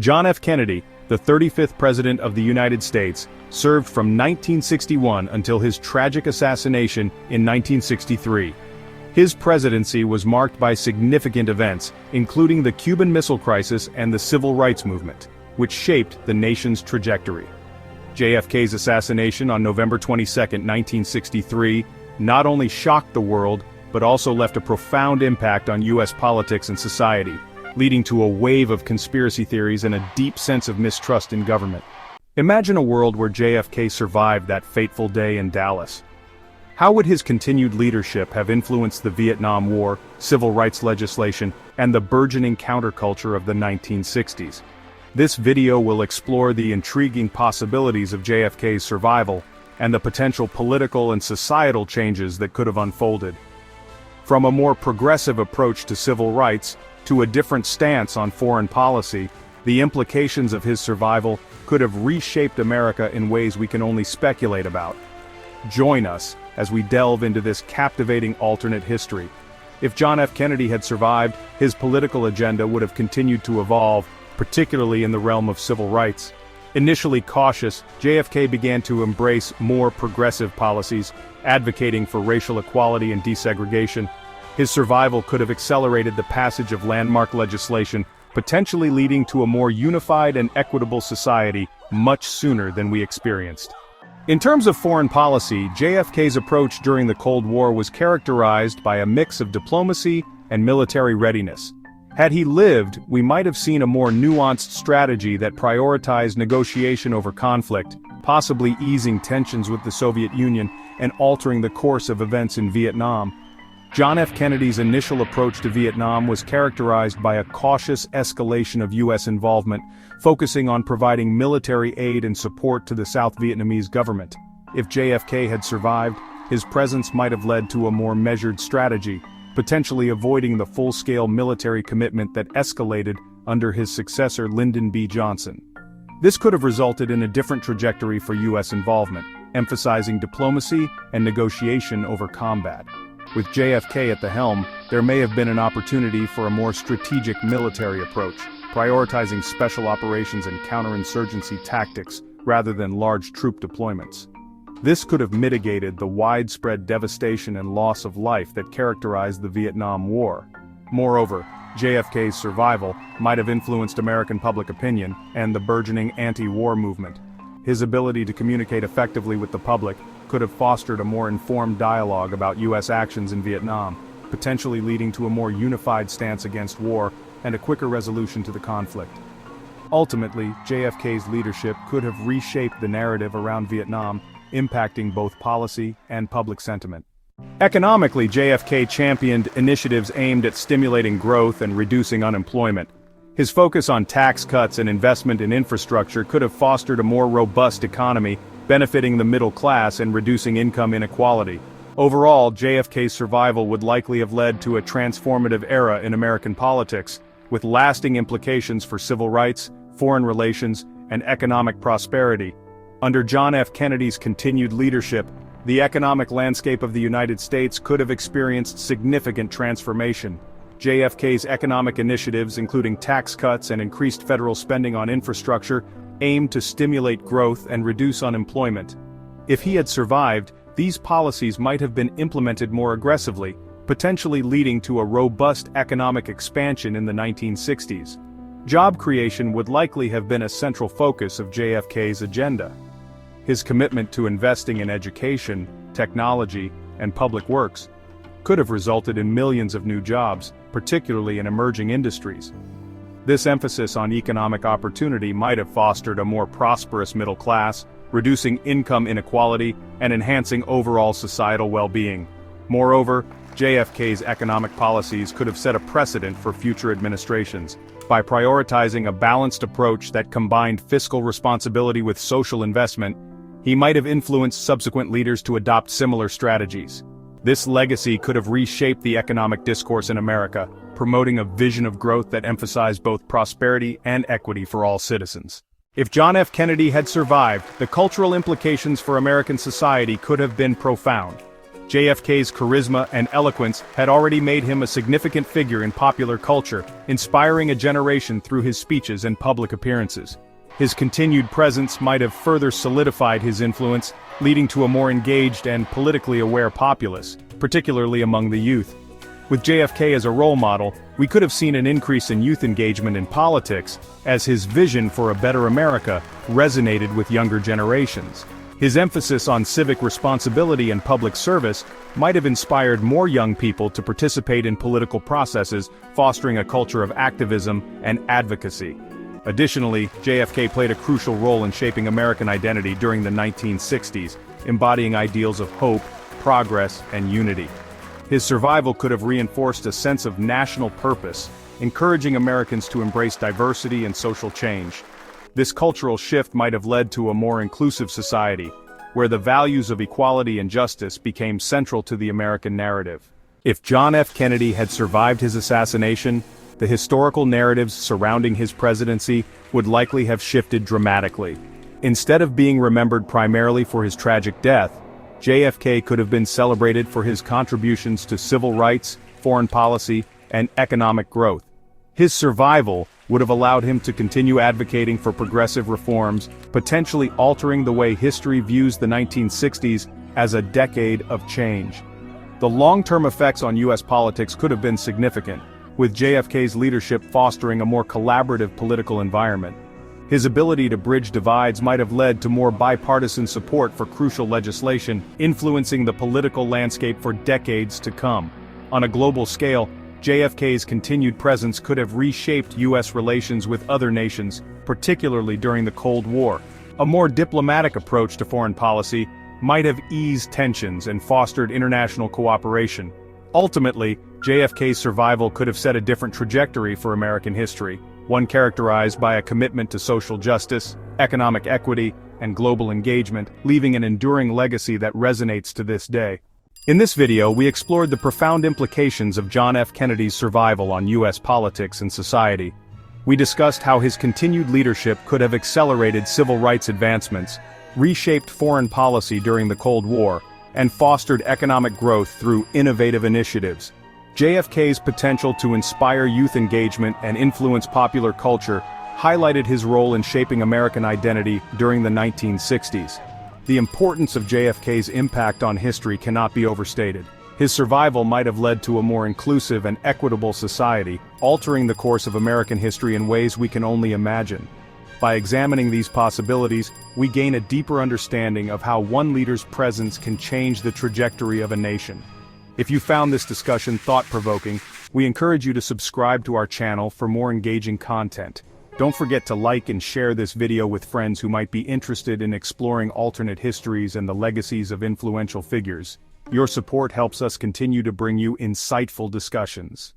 John F. Kennedy, the 35th President of the United States, served from 1961 until his tragic assassination in 1963. His presidency was marked by significant events, including the Cuban Missile Crisis and the Civil Rights Movement, which shaped the nation's trajectory. JFK's assassination on November 22, 1963, not only shocked the world, but also left a profound impact on U.S. politics and society, leading to a wave of conspiracy theories and a deep sense of mistrust in government. Imagine a world where JFK survived that fateful day in Dallas. How would his continued leadership have influenced the Vietnam War, civil rights legislation, and the burgeoning counterculture of the 1960s? This video will explore the intriguing possibilities of JFK's survival and the potential political and societal changes that could have unfolded. From a more progressive approach to civil rights, to a different stance on foreign policy, the implications of his survival could have reshaped America in ways we can only speculate about. Join us as we delve into this captivating alternate history. If John F. Kennedy had survived, his political agenda would have continued to evolve, particularly in the realm of civil rights. Initially cautious, JFK began to embrace more progressive policies, advocating for racial equality and desegregation. His survival could have accelerated the passage of landmark legislation, potentially leading to a more unified and equitable society much sooner than we experienced. In terms of foreign policy, JFK's approach during the Cold War was characterized by a mix of diplomacy and military readiness. Had he lived, we might have seen a more nuanced strategy that prioritized negotiation over conflict, possibly easing tensions with the Soviet Union and altering the course of events in Vietnam. John F. Kennedy's initial approach to Vietnam was characterized by a cautious escalation of U.S. involvement, focusing on providing military aid and support to the South Vietnamese government. If JFK had survived, his presence might have led to a more measured strategy, potentially avoiding the full-scale military commitment that escalated under his successor Lyndon B. Johnson. This could have resulted in a different trajectory for U.S. involvement, emphasizing diplomacy and negotiation over combat. With JFK at the helm, there may have been an opportunity for a more strategic military approach, prioritizing special operations and counterinsurgency tactics rather than large troop deployments. This could have mitigated the widespread devastation and loss of life that characterized the Vietnam War. Moreover, JFK's survival might have influenced American public opinion and the burgeoning anti-war movement. His ability to communicate effectively with the public could have fostered a more informed dialogue about U.S. actions in Vietnam, potentially leading to a more unified stance against war and a quicker resolution to the conflict. Ultimately, JFK's leadership could have reshaped the narrative around Vietnam, impacting both policy and public sentiment. Economically, JFK championed initiatives aimed at stimulating growth and reducing unemployment. His focus on tax cuts and investment in infrastructure could have fostered a more robust economy, benefiting the middle class and reducing income inequality. Overall, JFK's survival would likely have led to a transformative era in American politics, with lasting implications for civil rights, foreign relations, and economic prosperity. Under John F. Kennedy's continued leadership, the economic landscape of the United States could have experienced significant transformation. JFK's economic initiatives, including tax cuts and increased federal spending on infrastructure, aimed to stimulate growth and reduce unemployment. If he had survived, these policies might have been implemented more aggressively, potentially leading to a robust economic expansion in the 1960s. Job creation would likely have been a central focus of JFK's agenda. His commitment to investing in education, technology, and public works could have resulted in millions of new jobs, particularly in emerging industries. This emphasis on economic opportunity might have fostered a more prosperous middle class, reducing income inequality and enhancing overall societal well-being. Moreover, JFK's economic policies could have set a precedent for future administrations. By prioritizing a balanced approach that combined fiscal responsibility with social investment, he might have influenced subsequent leaders to adopt similar strategies. This legacy could have reshaped the economic discourse in America, promoting a vision of growth that emphasized both prosperity and equity for all citizens. If John F. Kennedy had survived, the cultural implications for American society could have been profound. JFK's charisma and eloquence had already made him a significant figure in popular culture, inspiring a generation through his speeches and public appearances. His continued presence might have further solidified his influence, leading to a more engaged and politically aware populace, particularly among the youth. With JFK as a role model, we could have seen an increase in youth engagement in politics, as his vision for a better America resonated with younger generations. His emphasis on civic responsibility and public service might have inspired more young people to participate in political processes, fostering a culture of activism and advocacy. Additionally, JFK played a crucial role in shaping American identity during the 1960s, embodying ideals of hope, progress, and unity. His survival could have reinforced a sense of national purpose, encouraging Americans to embrace diversity and social change. This cultural shift might have led to a more inclusive society, where the values of equality and justice became central to the American narrative. If John F. Kennedy had survived his assassination, the historical narratives surrounding his presidency would likely have shifted dramatically. Instead of being remembered primarily for his tragic death, JFK could have been celebrated for his contributions to civil rights, foreign policy, and economic growth. His survival would have allowed him to continue advocating for progressive reforms, potentially altering the way history views the 1960s as a decade of change. The long-term effects on U.S. politics could have been significant, with JFK's leadership fostering a more collaborative political environment. His ability to bridge divides might have led to more bipartisan support for crucial legislation, influencing the political landscape for decades to come. On a global scale, JFK's continued presence could have reshaped U.S. relations with other nations, particularly during the Cold War. A more diplomatic approach to foreign policy might have eased tensions and fostered international cooperation. Ultimately, JFK's survival could have set a different trajectory for American history, one characterized by a commitment to social justice, economic equity, and global engagement, leaving an enduring legacy that resonates to this day. In this video, we explored the profound implications of John F. Kennedy's survival on U.S. politics and society. We discussed how his continued leadership could have accelerated civil rights advancements, reshaped foreign policy during the Cold War, and fostered economic growth through innovative initiatives. JFK's potential to inspire youth engagement and influence popular culture highlighted his role in shaping American identity during the 1960s. The importance of JFK's impact on history cannot be overstated. His survival might have led to a more inclusive and equitable society, altering the course of American history in ways we can only imagine. By examining these possibilities, we gain a deeper understanding of how one leader's presence can change the trajectory of a nation. If you found this discussion thought-provoking, we encourage you to subscribe to our channel for more engaging content. Don't forget to like and share this video with friends who might be interested in exploring alternate histories and the legacies of influential figures. Your support helps us continue to bring you insightful discussions.